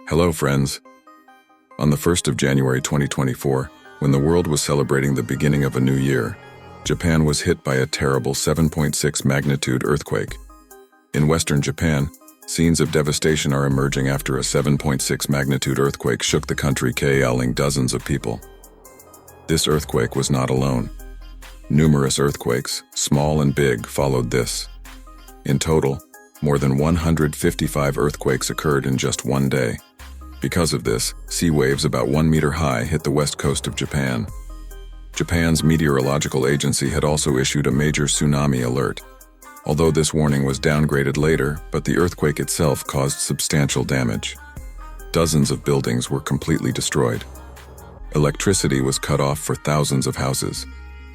Hello, friends. On the 1st of January 2024, when the world was celebrating the beginning of a new year, Japan was hit by a terrible 7.6 magnitude earthquake. In western Japan, scenes of devastation are emerging after a 7.6 magnitude earthquake shook the country, killing dozens of people. This earthquake was not alone. Numerous earthquakes, small and big, followed this. In total, more than 155 earthquakes occurred in just one day. Because of this, sea waves about 1 meter high hit the west coast of Japan. Japan's meteorological agency had also issued a major tsunami alert. Although this warning was downgraded later, but the earthquake itself caused substantial damage. Dozens of buildings were completely destroyed. Electricity was cut off for thousands of houses.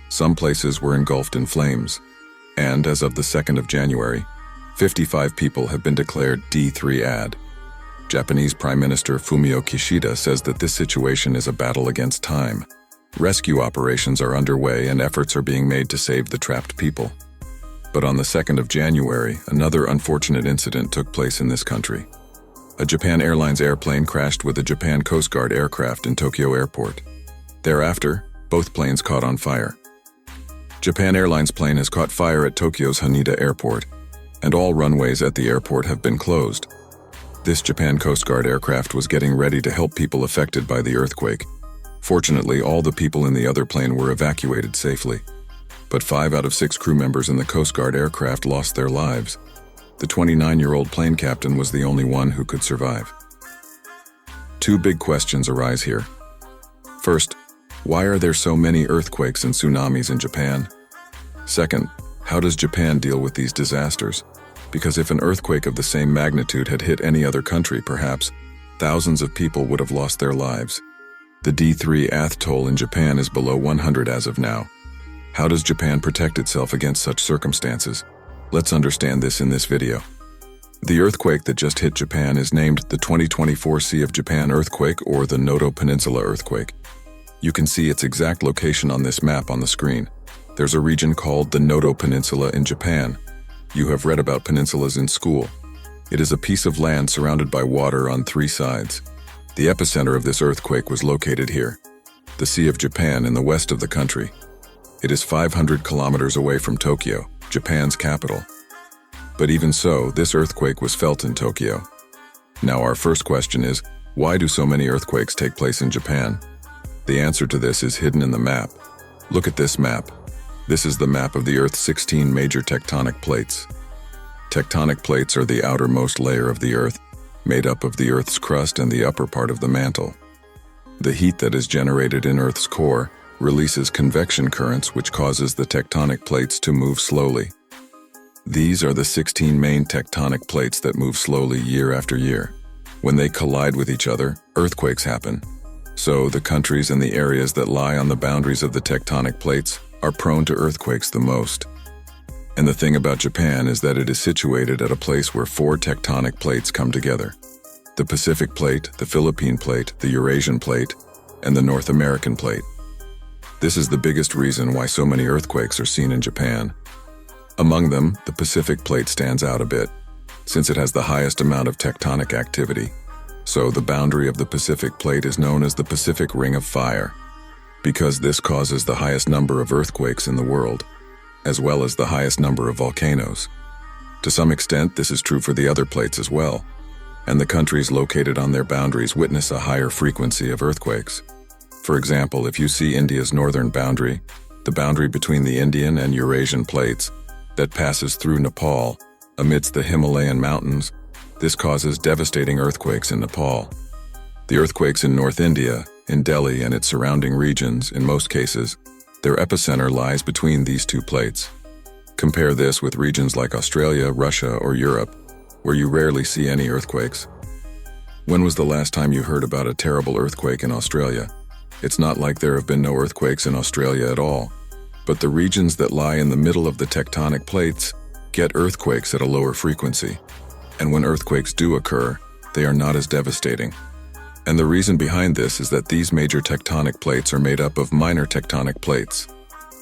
Some places were engulfed in flames. And as of the 2nd of January, 55 people have been declared D3 Japanese Prime Minister Fumio Kishida says that this situation is a battle against time. Rescue operations are underway and efforts are being made to save the trapped people. But on the 2nd of January, another unfortunate incident took place in this country. A Japan Airlines airplane crashed with a Japan Coast Guard aircraft in Tokyo Airport. Thereafter, both planes caught on fire. Japan Airlines plane has caught fire at Tokyo's Haneda Airport, and all runways at the airport have been closed. This Japan Coast Guard aircraft was getting ready to help people affected by the earthquake. Fortunately, all the people in the other plane were evacuated safely. But 5 out of 6 crew members in the Coast Guard aircraft lost their lives. The 29-year-old plane captain was the only one who could survive. Two big questions arise here. First, why are there so many earthquakes and tsunamis in Japan? Second, how does Japan deal with these disasters? Because if an earthquake of the same magnitude had hit any other country, perhaps, thousands of people would have lost their lives. The D3 toll in Japan is below 100 as of now. How does Japan protect itself against such circumstances? Let's understand this in this video. The earthquake that just hit Japan is named the 2024 Sea of Japan earthquake, or the Noto Peninsula earthquake. You can see its exact location on this map on the screen. There's a region called the Noto Peninsula in Japan. You have read about peninsulas in school. It is a piece of land surrounded by water on 3 sides. The epicenter of this earthquake was located here, the Sea of Japan in the west of the country. It is 500 kilometers away from Tokyo, Japan's capital. But even so, this earthquake was felt in Tokyo. Now our first question is, why do so many earthquakes take place in Japan? The answer to this is hidden in the map. Look at this map. This is the map of the Earth's 16 major tectonic plates. Tectonic plates are the outermost layer of the Earth, made up of the Earth's crust and the upper part of the mantle. The heat that is generated in Earth's core releases convection currents, which causes the tectonic plates to move slowly. These are the 16 main tectonic plates that move slowly year after year. When they collide with each other, earthquakes happen. So the countries and the areas that lie on the boundaries of the tectonic plates are prone to earthquakes the most. And the thing about Japan is that it is situated at a place where 4 tectonic plates come together: the Pacific Plate, the Philippine Plate, the Eurasian Plate, and the North American Plate. This is the biggest reason why so many earthquakes are seen in Japan. Among them, the Pacific Plate stands out a bit, since it has the highest amount of tectonic activity. So the boundary of the Pacific Plate is known as the Pacific Ring of Fire, because this causes the highest number of earthquakes in the world, as well as the highest number of volcanoes. To some extent, this is true for the other plates as well, and the countries located on their boundaries witness a higher frequency of earthquakes. For example, if you see India's northern boundary, the boundary between the Indian and Eurasian plates, that passes through Nepal, amidst the Himalayan mountains, this causes devastating earthquakes in Nepal. The earthquakes in North India, in Delhi and its surrounding regions, in most cases, their epicenter lies between these 2 plates. Compare this with regions like Australia, Russia, or Europe, where you rarely see any earthquakes. When was the last time you heard about a terrible earthquake in Australia? It's not like there have been no earthquakes in Australia at all, but the regions that lie in the middle of the tectonic plates get earthquakes at a lower frequency. And when earthquakes do occur, they are not as devastating. And the reason behind this is that these major tectonic plates are made up of minor tectonic plates.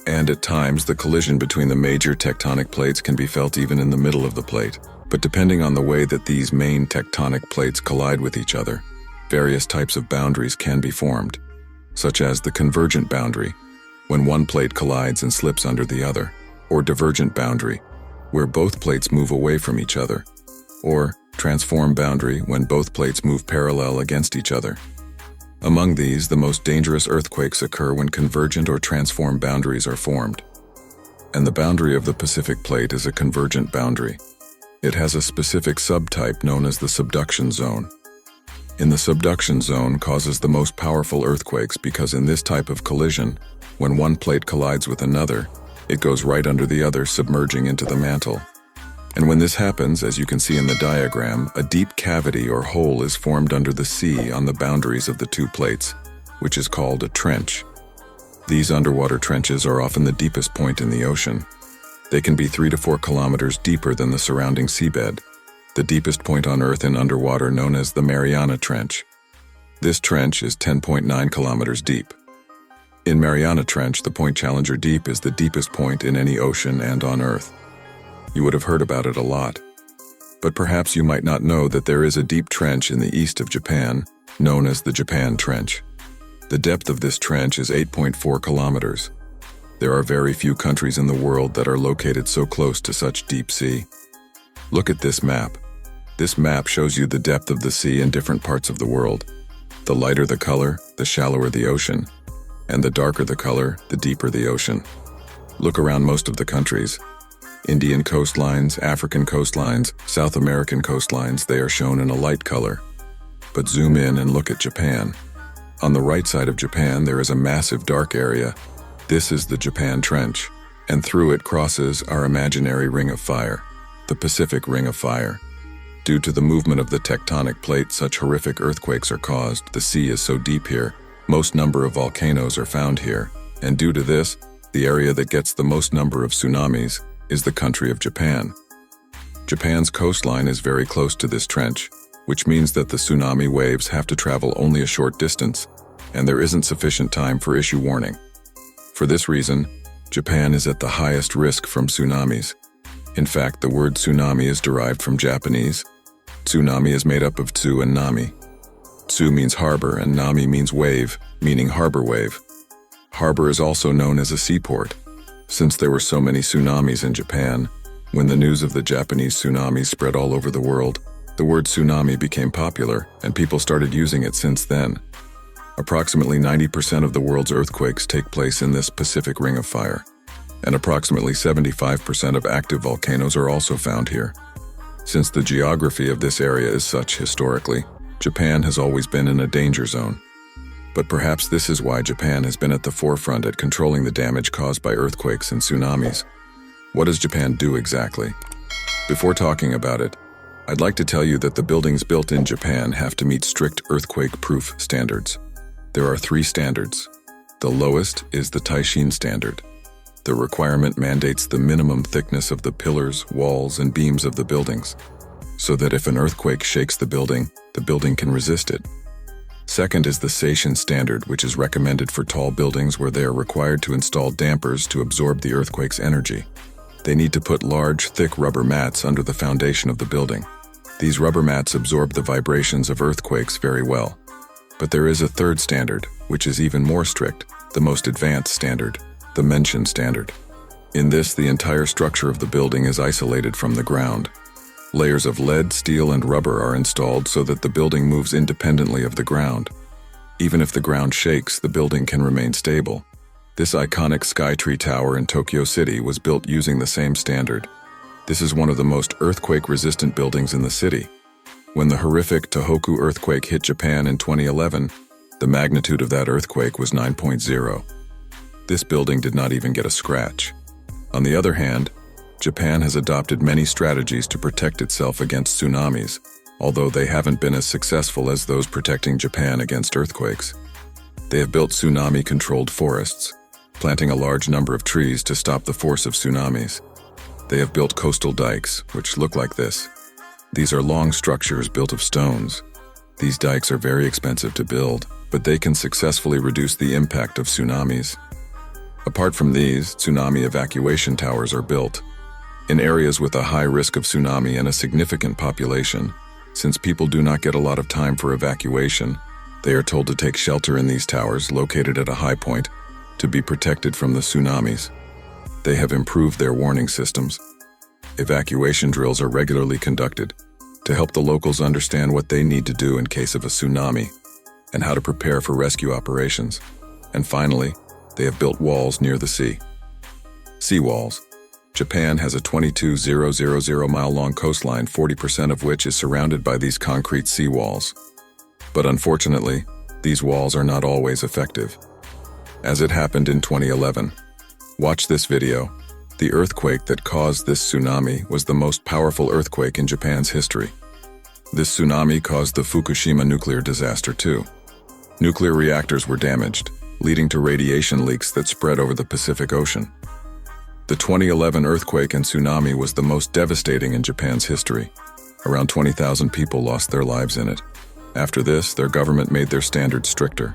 And at times, the collision between the major tectonic plates can be felt even in the middle of the plate. But depending on the way that these main tectonic plates collide with each other, various types of boundaries can be formed, such as the convergent boundary, when one plate collides and slips under the other, or divergent boundary, where both plates move away from each other, or transform boundary, when both plates move parallel against each other. Among these, the most dangerous earthquakes occur when convergent or transform boundaries are formed. And the boundary of the Pacific Plate is a convergent boundary. It has a specific subtype known as the subduction zone. In the subduction zone causes the most powerful earthquakes because in this type of collision, when one plate collides with another, it goes right under the other, submerging into the mantle. And when this happens, as you can see in the diagram, a deep cavity or hole is formed under the sea on the boundaries of the two plates, which is called a trench. These underwater trenches are often the deepest point in the ocean. They can be 3 to 4 kilometers deeper than the surrounding seabed, the deepest point on Earth in underwater known as the Mariana Trench. This trench is 10.9 kilometers deep. In Mariana Trench, the Point Challenger Deep is the deepest point in any ocean and on Earth. You would have heard about it a lot. But perhaps you might not know that there is a deep trench in the east of Japan, known as the Japan Trench. The depth of this trench is 8.4 kilometers. There are very few countries in the world that are located so close to such deep sea. Look at this map. This map shows you the depth of the sea in different parts of the world. The lighter the color, the shallower the ocean, and the darker the color, the deeper the ocean. Look around most of the countries. Indian coastlines, African coastlines, South American coastlines, they are shown in a light color. But zoom in and look at Japan. On the right side of Japan, there is a massive dark area. This is the Japan Trench, and through it crosses our imaginary ring of fire, the Pacific Ring of Fire. Due to the movement of the tectonic plate, such horrific earthquakes are caused. The sea is so deep here, most number of volcanoes are found here, and due to this, the area that gets the most number of tsunamis is the country of Japan. Japan's coastline is very close to this trench, which means that the tsunami waves have to travel only a short distance, and there isn't sufficient time for issue warning. For this reason, Japan is at the highest risk from tsunamis. In fact, the word tsunami is derived from Japanese. Tsunami is made up of tsu and nami. Tsu means harbor and nami means wave, meaning harbor wave. Harbor is also known as a seaport. Since there were so many tsunamis in Japan, when the news of the Japanese tsunami spread all over the world, the word tsunami became popular and people started using it since then. Approximately 90% of the world's earthquakes take place in this Pacific Ring of Fire, and approximately 75% of active volcanoes are also found here. Since the geography of this area is such historically, Japan has always been in a danger zone. But perhaps this is why Japan has been at the forefront at controlling the damage caused by earthquakes and tsunamis. What does Japan do exactly? Before talking about it, I'd like to tell you that the buildings built in Japan have to meet strict earthquake-proof standards. There are 3 standards. The lowest is the Taishin standard. The requirement mandates the minimum thickness of the pillars, walls, and beams of the buildings, so that if an earthquake shakes the building can resist it. Second is the Seishin standard, which is recommended for tall buildings where they are required to install dampers to absorb the earthquake's energy. They need to put large, thick rubber mats under the foundation of the building. These rubber mats absorb the vibrations of earthquakes very well. But there is a third standard, which is even more strict, the most advanced standard, the Menshin standard. In this, the entire structure of the building is isolated from the ground. Layers of lead, steel, and rubber are installed so that the building moves independently of the ground. Even if the ground shakes, the building can remain stable. This iconic Skytree Tower in Tokyo City was built using the same standard. This is one of the most earthquake-resistant buildings in the city. When the horrific Tohoku earthquake hit Japan in 2011, the magnitude of that earthquake was 9.0. This building did not even get a scratch. On the other hand, Japan has adopted many strategies to protect itself against tsunamis, although they haven't been as successful as those protecting Japan against earthquakes. They have built tsunami-controlled forests, planting a large number of trees to stop the force of tsunamis. They have built coastal dikes, which look like this. These are long structures built of stones. These dikes are very expensive to build, but they can successfully reduce the impact of tsunamis. Apart from these, tsunami evacuation towers are built in areas with a high risk of tsunami and a significant population. Since people do not get a lot of time for evacuation, They are told to take shelter in these towers, located at a high point, to be protected from the tsunamis. They have improved their warning systems. Evacuation drills are regularly conducted to help the locals understand what they need to do in case of a tsunami and how to prepare for rescue operations. And finally, they have built walls near the sea. Sea walls. Japan has a 22,000-mile-long coastline, 40% of which is surrounded by these concrete sea walls. But unfortunately, these walls are not always effective. As it happened in 2011. Watch this video. The earthquake that caused this tsunami was the most powerful earthquake in Japan's history. This tsunami caused the Fukushima nuclear disaster too. Nuclear reactors were damaged, leading to radiation leaks that spread over the Pacific Ocean. The 2011 earthquake and tsunami was the most devastating in Japan's history. Around 20,000 people lost their lives in it. After this, their government made their standards stricter.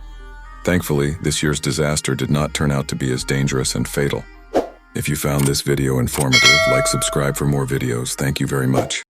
Thankfully, this year's disaster did not turn out to be as dangerous and fatal. If you found this video informative, like, subscribe for more videos. Thank you very much.